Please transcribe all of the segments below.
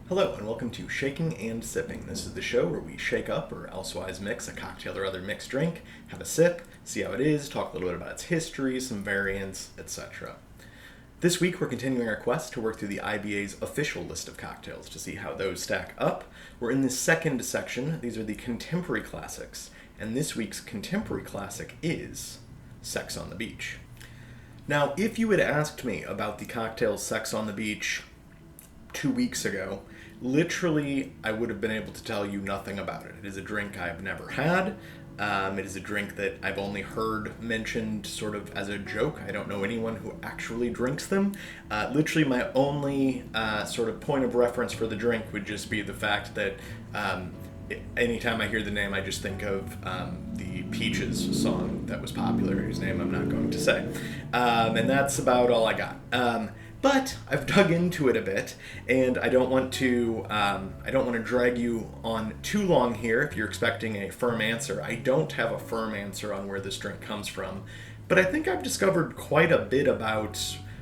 Hello and welcome to Shaking and Sipping. This is the show where we shake up or elsewise mix a cocktail or other mixed drink, have a sip, see how it is, talk a little bit about its history, some variants, etc. This week we're continuing our quest to work through the IBA's official list of cocktails to see how those stack up. We're in the second section. These are the contemporary classics, and this week's contemporary classic is Sex on the Beach. Now, if you had asked me about the cocktail Sex on the Beach 2 weeks ago, literally, I would have been able to tell you nothing about it. It is a drink I've never had. It is a drink that I've only heard mentioned sort of as a joke. I don't know anyone who actually drinks them. Literally, my only sort of point of reference for the drink would just be the fact that anytime I hear the name, I just think of the Peaches song that was popular, whose name I'm not going to say. And that's about all I got. But I've dug into it a bit, and I don't want to drag you on too long here. If you're expecting a firm answer, I don't have a firm answer on where this drink comes from, but I think I've discovered quite a bit about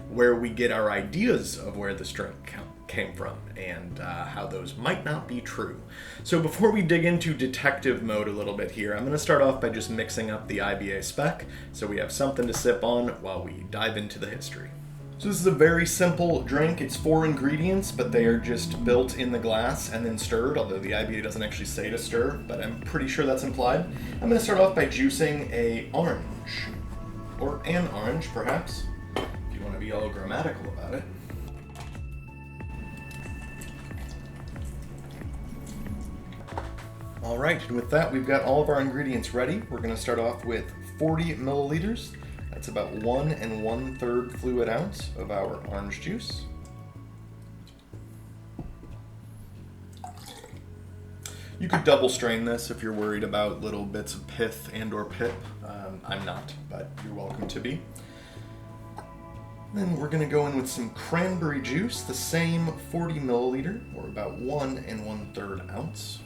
where we get our ideas of where this drink came from and how those might not be true. So before we dig into detective mode a little bit here, I'm going to start off by just mixing up the IBA spec so we have something to sip on while we dive into the history. So this is a very simple drink. It's 4 ingredients, but they are just built in the glass and then stirred, although the IBA doesn't actually say to stir, but I'm pretty sure that's implied. I'm going to start off by juicing a orange, or an orange, perhaps, if you want to be all grammatical about it. All right, and with that, we've got all of our ingredients ready. We're going to start off with 40 milliliters. That's about 1 1/3 fluid ounce of our orange juice. You could double strain this if you're worried about little bits of pith and or pip. I'm not, but you're welcome to be. Then we're going to go in with some cranberry juice, the same 40 milliliter, or about 1 1/3 ounce.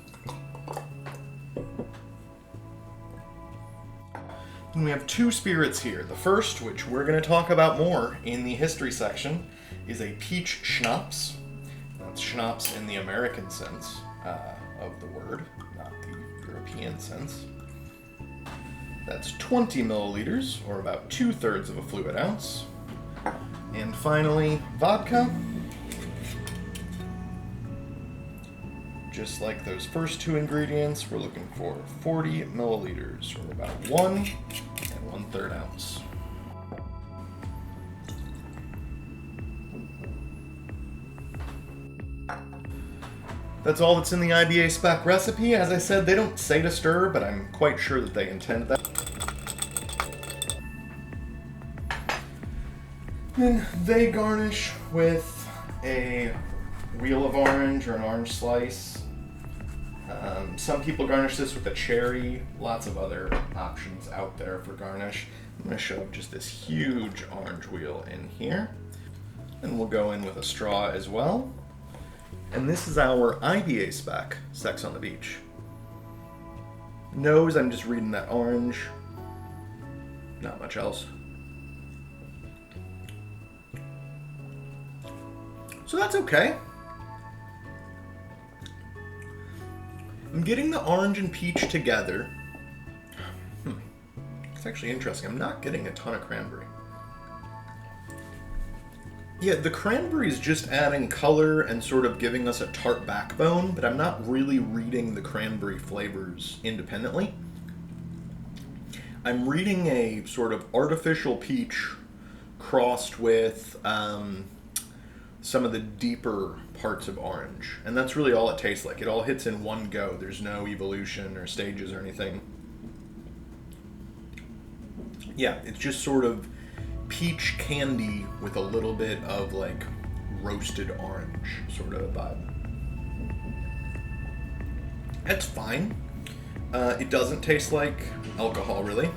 And we have 2 spirits here. The first, which we're going to talk about more in the history section, is a peach schnapps. That's schnapps in the American sense of the word, not the European sense. That's 20 milliliters, or about 2/3 of a fluid ounce. And finally, vodka. Just like those first 2 ingredients, we're looking for 40 milliliters, or about 1 1/3 ounce. That's all that's in the IBA spec recipe. As I said, they don't say to stir, but I'm quite sure that they intend that. Then they garnish with a wheel of orange or an orange slice. Some people garnish this with a cherry. Lots of other options out there for garnish. I'm going to shove just this huge orange wheel in here. And we'll go in with a straw as well. And this is our IBA spec, Sex on the Beach. Nose, I'm just reading that orange. Not much else. So that's okay. I'm getting the orange and peach together. It's actually interesting. I'm not getting a ton of cranberry. Yeah, the cranberry is just adding color and sort of giving us a tart backbone, but I'm not really reading the cranberry flavors independently. I'm reading a sort of artificial peach crossed with some of the deeper parts of orange. And that's really all it tastes like. It all hits in one go. There's no evolution or stages or anything. Yeah, it's just sort of peach candy with a little bit of like roasted orange sort of a vibe. That's fine. It doesn't taste like alcohol really.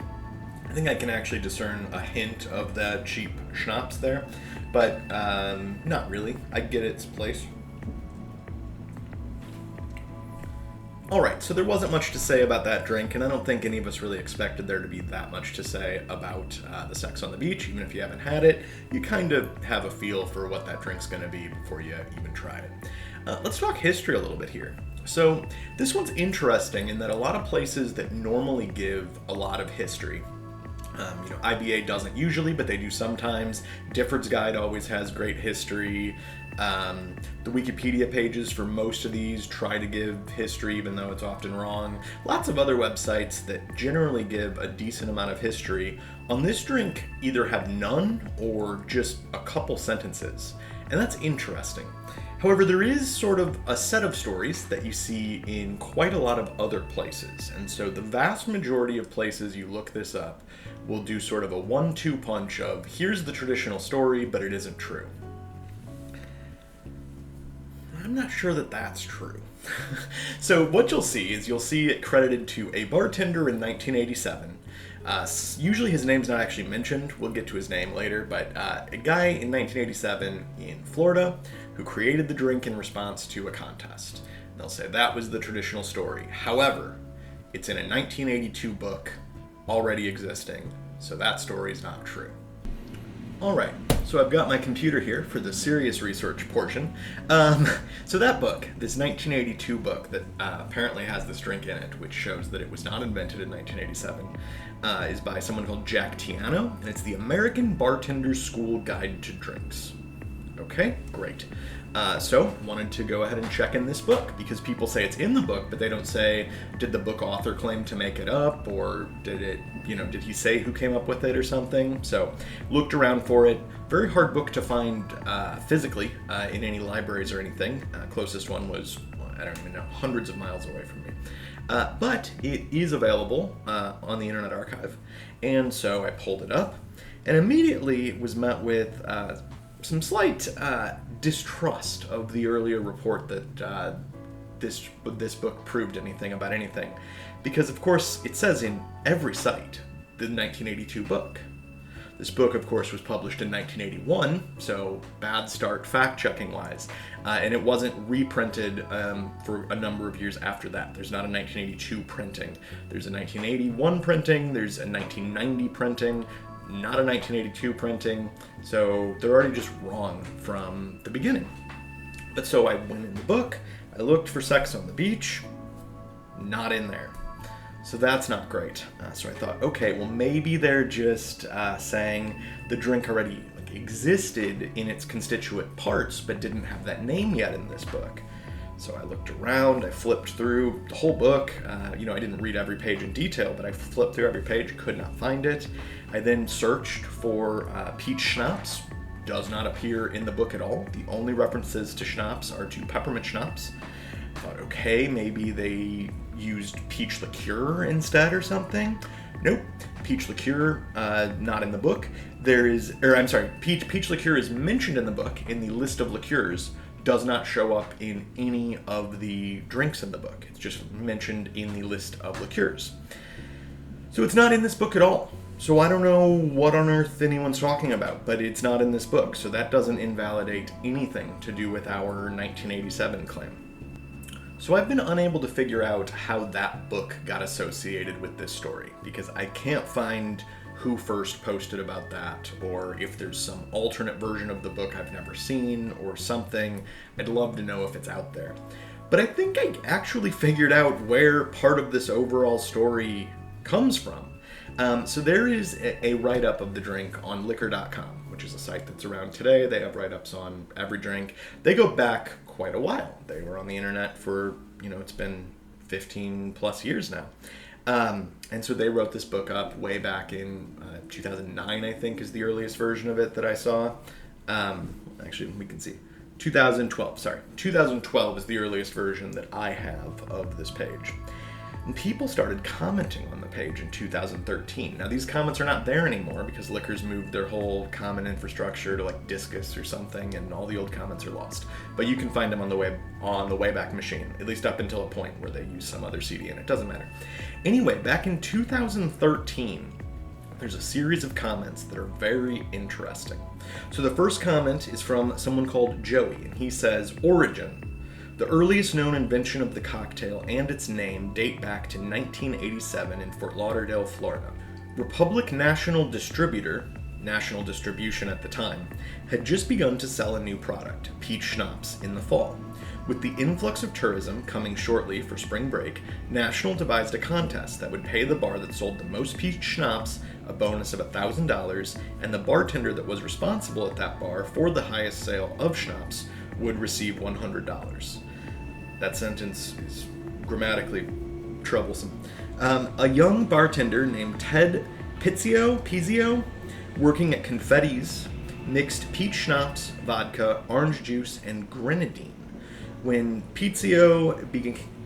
I think I can actually discern a hint of that cheap schnapps there, but not really. I get its place. Alright, so there wasn't much to say about that drink, and I don't think any of us really expected there to be that much to say about the sex on the beach. Even if you haven't had it, you kind of have a feel for what that drink's going to be before you even try it. Let's talk history a little bit here. So this one's interesting in that a lot of places that normally give a lot of history, IBA doesn't usually, but they do sometimes. Difford's Guide always has great history. The Wikipedia pages for most of these try to give history, even though it's often wrong. Lots of other websites that generally give a decent amount of history on this drink either have none or just a couple sentences, and that's interesting. However, there is sort of a set of stories that you see in quite a lot of other places, and so the vast majority of places you look this up will do sort of a 1-2 punch of here's the traditional story, but it isn't true. I'm not sure that that's true. So what you'll see it credited to a bartender in 1987. Usually his name's not actually mentioned. We'll get to his name later, but a guy in 1987 in Florida who created the drink in response to a contest. They'll say that was the traditional story. However, it's in a 1982 book already existing, so that story is not true. Alright, so I've got my computer here for the serious research portion. So that book, this 1982 book that apparently has this drink in it, which shows that it was not invented in 1987, is by someone called Jack Tiano, and it's the American Bartender's School Guide to Drinks. Okay, great. So wanted to go ahead and check in this book because people say it's in the book, but they don't say, did the book author claim to make it up, or did he say who came up with it or something? So looked around for it. Very hard book to find physically in any libraries or anything. Closest one was, I don't even know, hundreds of miles away from me. But it is available on the Internet Archive. And so I pulled it up and immediately was met with some slight distrust of the earlier report that this book proved anything about anything. Because, of course, it says in every site the 1982 book. This book, of course, was published in 1981, so bad start fact-checking wise. And it wasn't reprinted for a number of years after that. There's not a 1982 printing. There's a 1981 printing, there's a 1990 printing, not a 1982 printing, so they're already just wrong from the beginning. But so I went in the book, I looked for sex on the beach, not in there. So that's not great. So I thought, okay, well maybe they're just saying the drink already existed in its constituent parts, but didn't have that name yet in this book. So I looked around, I flipped through the whole book. I didn't read every page in detail, but I flipped through every page, could not find it. I then searched for peach schnapps. Does not appear in the book at all. The only references to schnapps are to peppermint schnapps. I thought, okay, maybe they used peach liqueur instead or something. Nope, peach liqueur, not in the book. Peach liqueur is mentioned in the book in the list of liqueurs, does not show up in any of the drinks in the book. It's just mentioned in the list of liqueurs. So it's not in this book at all. So I don't know what on earth anyone's talking about, but it's not in this book, so that doesn't invalidate anything to do with our 1987 claim. So I've been unable to figure out how that book got associated with this story, because I can't find who first posted about that, or if there's some alternate version of the book I've never seen, or something. I'd love to know if it's out there. But I think I actually figured out where part of this overall story comes from. So there is a write-up of the drink on liquor.com, which is a site that's around today. They have write-ups on every drink. They go back quite a while. They were on the internet for, it's been 15 plus years now. And so they wrote this book up way back in 2009, I think, is the earliest version of it that I saw. Actually, we can see. 2012 is the earliest version that I have of this page. And people started commenting on the page in 2013. Now, these comments are not there anymore because Liquor's moved their whole comment infrastructure to like Discus or something, and all the old comments are lost. But you can find them on the Wayback Machine, at least up until a point where they use some other CD, and it doesn't matter. Anyway, back in 2013, there's a series of comments that are very interesting. So the first comment is from someone called Joey, and he says, "Origin. The earliest known invention of the cocktail and its name date back to 1987 in Fort Lauderdale, Florida. Republic National Distributor, National Distribution at the time, had just begun to sell a new product, peach schnapps, in the fall. With the influx of tourism coming shortly for spring break, National devised a contest that would pay the bar that sold the most peach schnapps a bonus of $1,000, and the bartender that was responsible at that bar for the highest sale of schnapps would receive $100. That sentence is grammatically troublesome. A young bartender named Ted Pizio, working at Confetti's, mixed peach schnapps, vodka, orange juice, and grenadine. When Pizio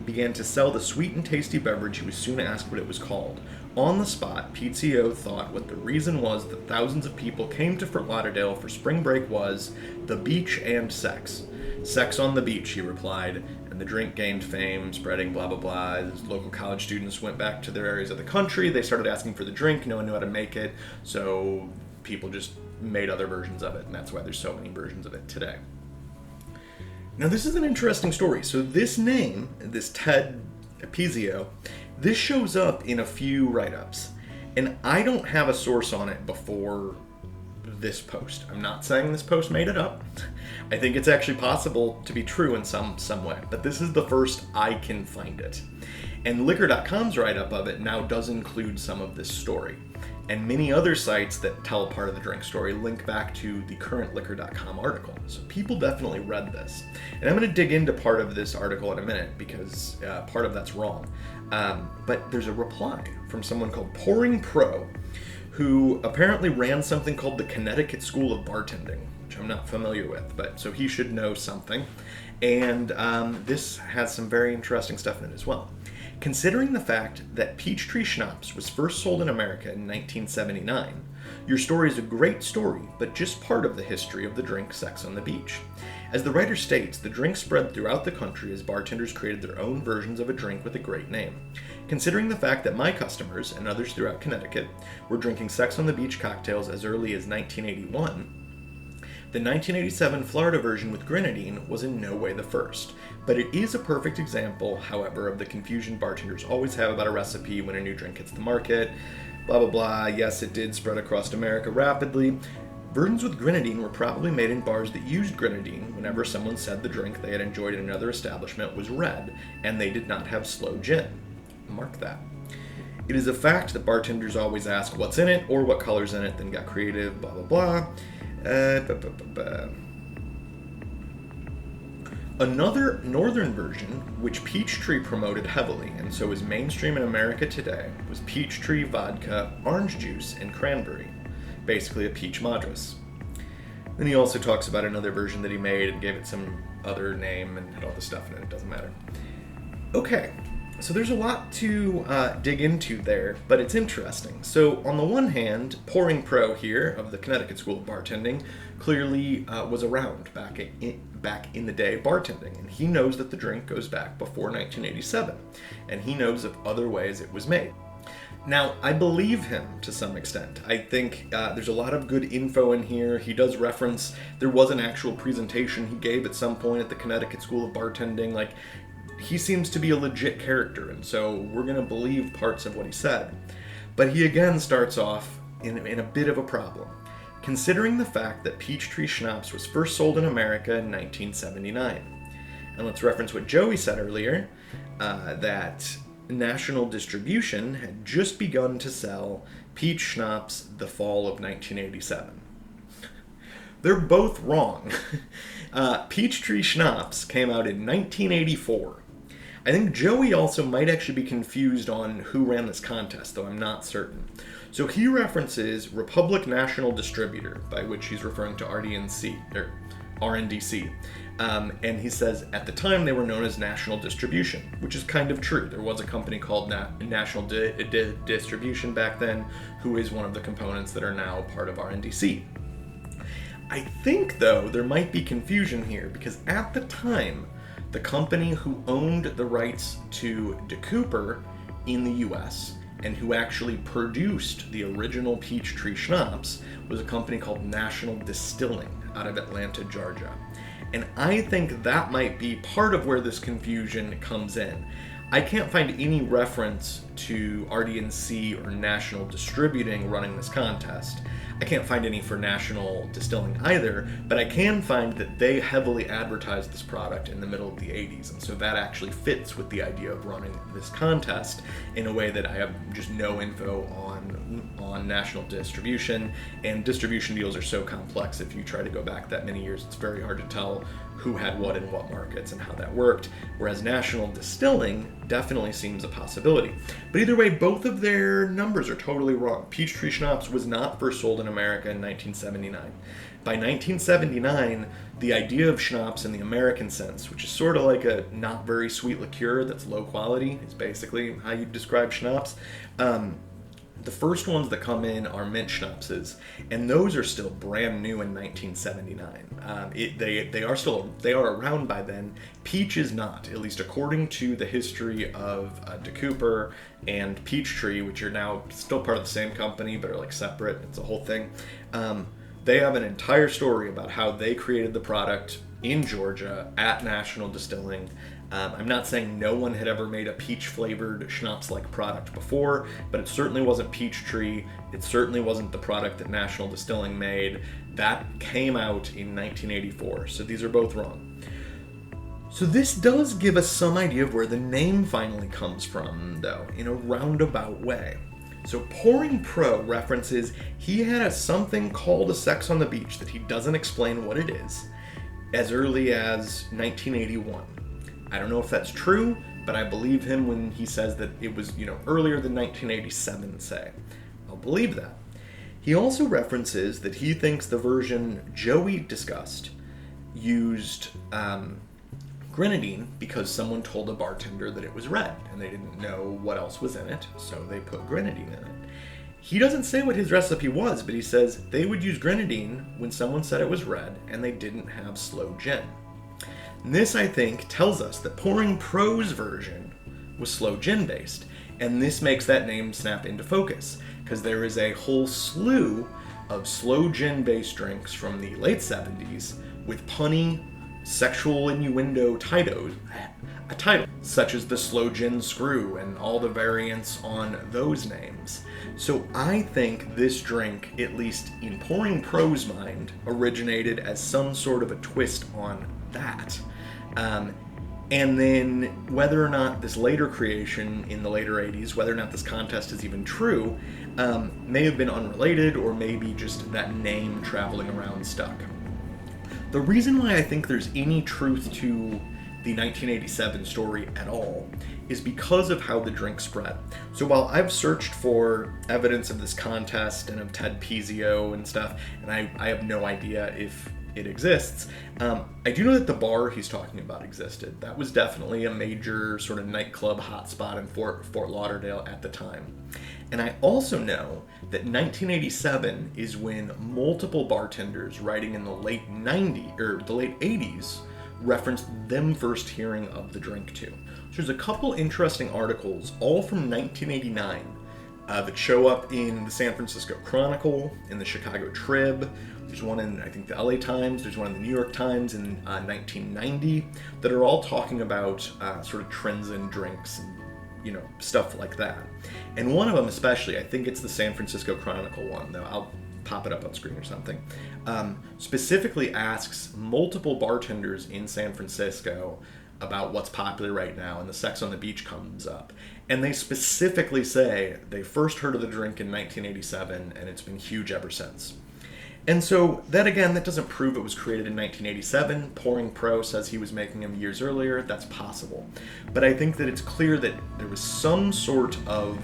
began to sell the sweet and tasty beverage, he was soon asked what it was called. On the spot, Pizio thought what the reason was that thousands of people came to Fort Lauderdale for spring break was the beach and sex. Sex on the beach, he replied, and the drink gained fame, spreading blah blah blah. As local college students went back to their areas of the country, they started asking for the drink, no one knew how to make it, so people just made other versions of it, and that's why there's so many versions of it today. Now, this is an interesting story. So this name, this Ted Pizio, this shows up in a few write-ups, and I don't have a source on it before this post. I'm not saying this post made it up. I think it's actually possible to be true in some way, but this is the first I can find it. And Liquor.com's write-up of it now does include some of this story. And many other sites that tell part of the drink story link back to the current Liquor.com article. So people definitely read this. And I'm going to dig into part of this article in a minute because part of that's wrong. But there's a reply from someone called Pouring Pro, who apparently ran something called the Connecticut School of Bartending, which I'm not familiar with, but so he should know something. And this has some very interesting stuff in it as well. Considering the fact that Peachtree Schnapps was first sold in America in 1979, your story is a great story, but just part of the history of the drink Sex on the Beach. As the writer states, the drink spread throughout the country as bartenders created their own versions of a drink with a great name. Considering the fact that my customers, and others throughout Connecticut, were drinking Sex on the Beach cocktails as early as 1981, the 1987 Florida version with Grenadine was in no way the first, but it is a perfect example, however, of the confusion bartenders always have about a recipe when a new drink hits the market. Blah, blah, blah. Yes, it did spread across America rapidly. Versions with Grenadine were probably made in bars that used Grenadine whenever someone said the drink they had enjoyed in another establishment was red, and they did not have sloe gin. Mark that. It is a fact that bartenders always ask what's in it or what color's in it, then got creative, blah, blah, blah. Another northern version, which Peachtree promoted heavily, and so is mainstream in America today, was Peachtree vodka, orange juice, and cranberry. Basically a peach madras. Then he also talks about another version that he made and gave it some other name and had all this stuff in it. It doesn't matter. Okay, so there's a lot to dig into there, but it's interesting. So on the one hand, Pouring Pro here of the Connecticut School of Bartending clearly was around back in the day bartending, and he knows that the drink goes back before 1987, and he knows of other ways it was made. Now, I believe him to some extent. I think there's a lot of good info in here. He does reference there was an actual presentation he gave at some point at the Connecticut School of Bartending. Like, he seems to be a legit character, and so we're going to believe parts of what he said. But he again starts off in a bit of a problem, considering the fact that Peachtree Schnapps was first sold in America in 1979. And let's reference what Joey said earlier, that National Distribution had just begun to sell peach schnapps the fall of 1987. They're both wrong. Peachtree Schnapps came out in 1984. I think Joey also might actually be confused on who ran this contest, though I'm not certain. So he references Republic National Distributor, by which he's referring to RNDC. And he says at the time they were known as National Distribution, which is kind of true. There was a company called National Distribution back then, who is one of the components that are now part of RNDC. I think, though, there might be confusion here, because at the time, the company who owned the rights to DeCooper in the US and who actually produced the original Peachtree Schnapps was a company called National Distilling out of Atlanta, Georgia. And I think that might be part of where this confusion comes in. I can't find any reference to RD&C or National Distributing running this contest. I can't find any for National Distilling either, but I can find that they heavily advertised this product in the middle of the 80s, and so that actually fits with the idea of running this contest in a way that I have just no info on national distribution, and distribution deals are so complex. If you try to go back that many years, it's very hard to tell who had what in what markets and how that worked, whereas national distilling definitely seems a possibility. But either way, both of their numbers are totally wrong. Peachtree Schnapps was not first sold in America in 1979. By 1979, the idea of schnapps in the American sense, which is sort of like a not very sweet liqueur that's low quality, is basically how you describe schnapps. The first ones that come in are mint schnapses, and those are still brand new in 1979. They are around by then. Peach is not, at least according to the history of De Cooper and Peachtree, which are now still part of the same company but are like separate. It's a whole thing. They have an entire story about how they created the product in Georgia at National Distilling. I'm not saying no one had ever made a peach-flavored schnapps-like product before, but it certainly wasn't Peachtree. It certainly wasn't the product that National Distilling made. That came out in 1984, so these are both wrong. So this does give us some idea of where the name finally comes from, though, in a roundabout way. So Pouring Pro references he had a something called a sex on the beach that he doesn't explain what it is, as early as 1981. I don't know if that's true, but I believe him when he says that it was, earlier than 1987, say. I'll believe that. He also references that he thinks the version Joey discussed used Grenadine because someone told a bartender that it was red, and they didn't know what else was in it, so they put Grenadine in it. He doesn't say what his recipe was, but he says they would use Grenadine when someone said it was red and they didn't have sloe gin. This, I think, tells us that Pouring Pro's version was sloe gin based, and this makes that name snap into focus, because there is a whole slew of sloe gin based drinks from the late 70s with punny, sexual innuendo titles, such as the Sloe Gin Screw and all the variants on those names. So I think this drink, at least in Pouring Pro's mind, originated as some sort of a twist on that. And then whether or not this later creation in the later 80s, whether or not this contest is even true, may have been unrelated, or maybe just that name traveling around stuck. The reason why I think there's any truth to the 1987 story at all is because of how the drink spread. So while I've searched for evidence of this contest and of Ted Pizio and stuff, and I have no idea if it exists, I do know that the bar he's talking about existed. That was definitely a major sort of nightclub hotspot in Fort Lauderdale at the time. And I also know that 1987 is when multiple bartenders writing in the late 80s referenced them first hearing of the drink too. So there's a couple interesting articles, all from 1989, that show up in the San Francisco Chronicle, in the Chicago Trib. There's one in, I think, the LA Times. There's one in the New York Times in 1990 that are all talking about sort of trends in drinks and, stuff like that. And one of them especially, I think it's the San Francisco Chronicle one, though I'll pop it up on screen or something, specifically asks multiple bartenders in San Francisco about what's popular right now, and the Sex on the Beach comes up. And they specifically say they first heard of the drink in 1987, and it's been huge ever since. And so that doesn't prove it was created in 1987. Pouring Pro says he was making them years earlier. That's possible. But I think that it's clear that there was some sort of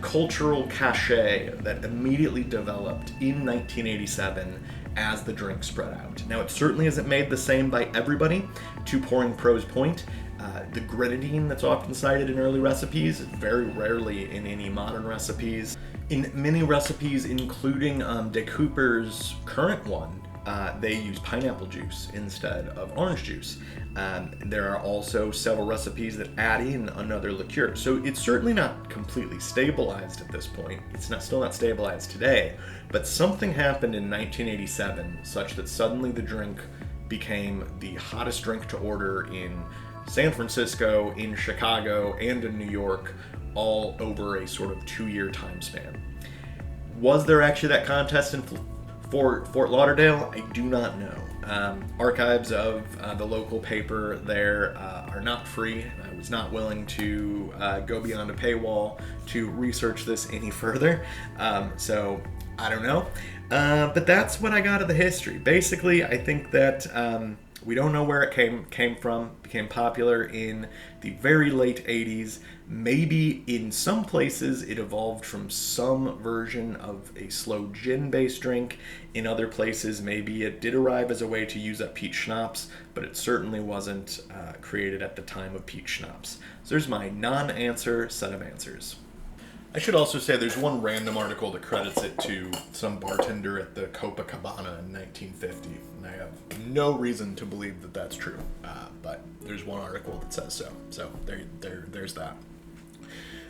cultural cachet that immediately developed in 1987 as the drink spread out. Now, it certainly isn't made the same by everybody. To Pouring Pro's point, the Grenadine that's often cited in early recipes, very rarely in any modern recipes. In many recipes, including De Cooper's current one, they use pineapple juice instead of orange juice. There are also several recipes that add in another liqueur. So it's certainly not completely stabilized at this point. It's still not stabilized today, but something happened in 1987 such that suddenly the drink became the hottest drink to order in San Francisco, in Chicago, and in New York, all over a sort of 2-year time span. Was there actually that contest in Fort Lauderdale? I do not know. Archives of the local paper there are not free. I was not willing to go beyond a paywall to research this any further, so I don't know. But that's what I got of the history. Basically, I think that we don't know where it came from. It became popular in the very late 80s. Maybe in some places it evolved from some version of a slow gin-based drink. In other places, maybe it did arrive as a way to use up peach schnapps, but it certainly wasn't created at the time of peach schnapps. So there's my non-answer set of answers. I should also say there's one random article that credits it to some bartender at the Copacabana in 1950, and I have no reason to believe that that's true, but there's one article that says so. So there's that.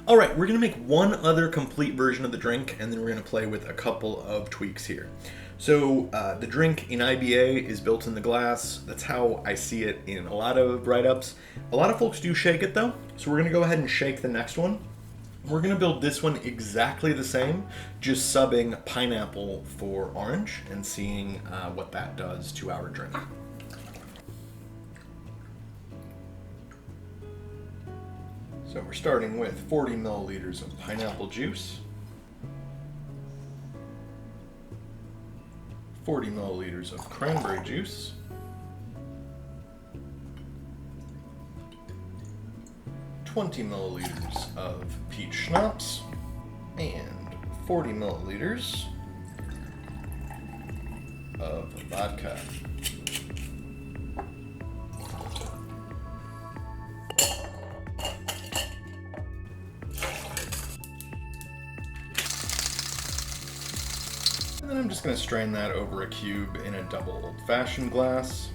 All right, we're going to make one other complete version of the drink, and then we're going to play with a couple of tweaks here. So the drink in IBA is built in the glass. That's how I see it in a lot of write-ups. A lot of folks do shake it, though, so we're going to go ahead and shake the next one. We're going to build this one exactly the same, just subbing pineapple for orange and seeing what that does to our drink. So we're starting with 40 milliliters of pineapple juice, 40 milliliters of cranberry juice, 20 milliliters of peach schnapps, and 40 milliliters of vodka. And then I'm just going to strain that over a cube in a double old-fashioned glass.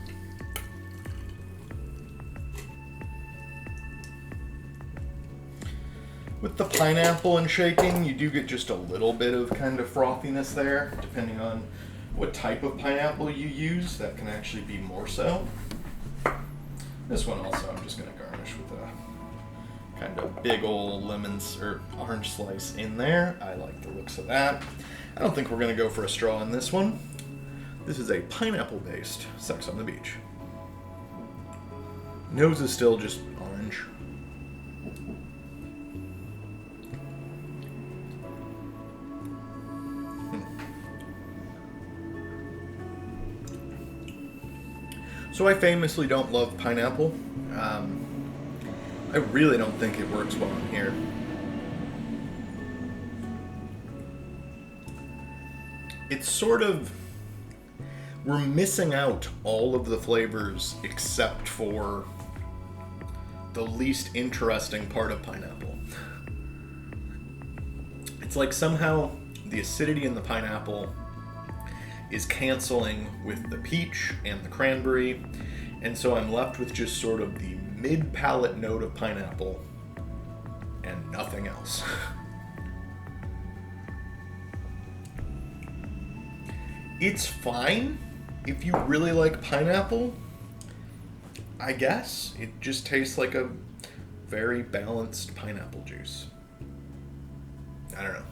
With the pineapple and shaking, you do get just a little bit of kind of frothiness there, depending on what type of pineapple you use. That can actually be more so. This one also, I'm just going to garnish with a kind of big old lemon or orange slice in there. I like the looks of that. I don't think we're going to go for a straw in this one. This is a pineapple-based Sex on the Beach. Nose is still just orange. So I famously don't love pineapple. I really don't think it works well in here. It's sort of, we're missing out all of the flavors except for the least interesting part of pineapple. It's like somehow the acidity in the pineapple is canceling with the peach and the cranberry, and so I'm left with just sort of the mid-palate note of pineapple and nothing else. It's fine if you really like pineapple, I guess. It just tastes like a very balanced pineapple juice. I don't know.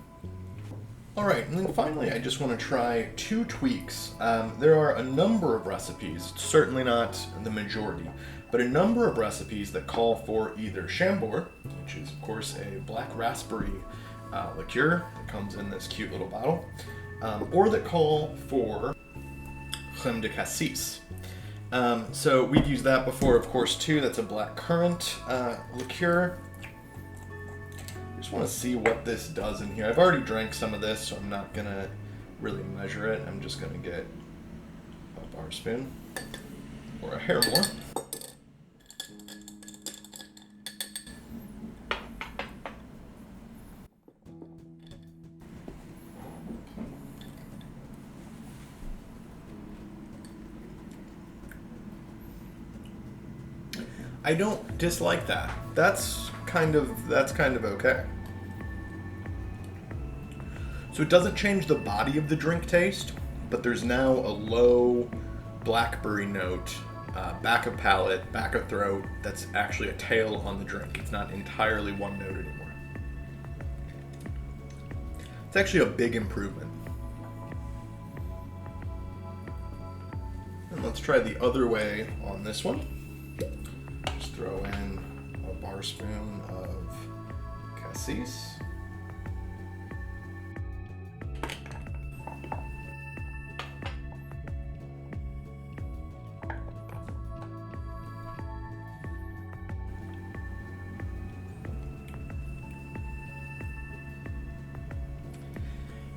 Alright, and then finally I just want to try 2 tweaks. There are a number of recipes, certainly not the majority, but a number of recipes that call for either Chambord, which is of course a black raspberry liqueur that comes in this cute little bottle, or that call for Crème de Cassis. So we've used that before, of course, too. That's a black currant liqueur. I just want to see what this does in here. I've already drank some of this, so I'm not going to really measure it. I'm just going to get a bar spoon or a hair more. I don't dislike that. That's kind of okay. So it doesn't change the body of the drink taste, but there's now a low blackberry note, back of palate, back of throat, that's actually a tail on the drink. It's not entirely one note anymore. It's actually a big improvement. And let's try the other way on this one. Just throw in a bar spoon of Cassis.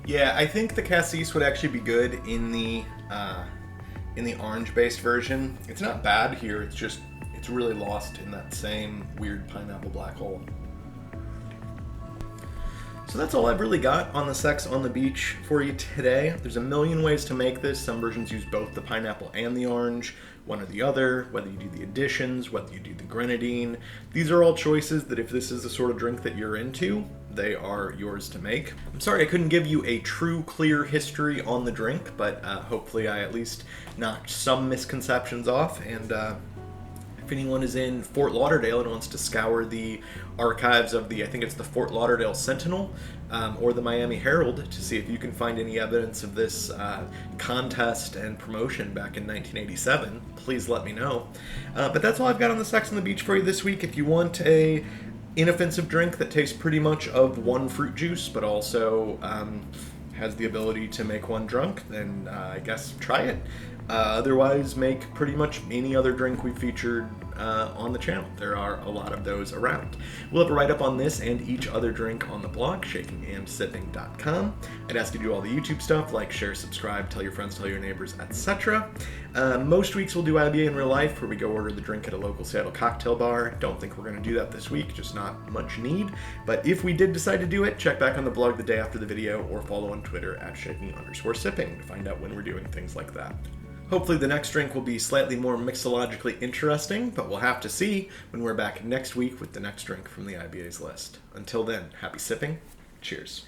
Yeah, I think the Cassis would actually be good in the orange-based version. It's not bad here. It's really lost in that same weird pineapple black hole. So that's all I've really got on the Sex on the Beach for you today. There's a million ways to make this. Some versions use both the pineapple and the orange, one or the other, whether you do the additions, whether you do the grenadine. These are all choices that if this is the sort of drink that you're into, they are yours to make. I'm sorry I couldn't give you a true clear history on the drink, but hopefully I at least knocked some misconceptions off. And if anyone is in Fort Lauderdale and wants to scour the archives of I think it's the Fort Lauderdale Sentinel or the Miami Herald to see if you can find any evidence of this contest and promotion back in 1987, please let me know. But that's all I've got on the Sex on the Beach for you this week. If you want a inoffensive drink that tastes pretty much of one fruit juice, but also has the ability to make one drunk, then I guess try it. Otherwise, make pretty much any other drink we featured on the channel. There are a lot of those around. We'll have a write-up on this and each other drink on the blog, shakingandsipping.com. I'd ask you to do all the YouTube stuff, like, share, subscribe, tell your friends, tell your neighbors, etc. Most weeks we'll do IBA in real life, where we go order the drink at a local Seattle cocktail bar. Don't think we're going to do that this week, just not much need. But if we did decide to do it, check back on the blog the day after the video, or follow on Twitter at shaking_sipping to find out when we're doing things like that. Hopefully the next drink will be slightly more mixologically interesting, but we'll have to see when we're back next week with the next drink from the IBA's list. Until then, happy sipping. Cheers.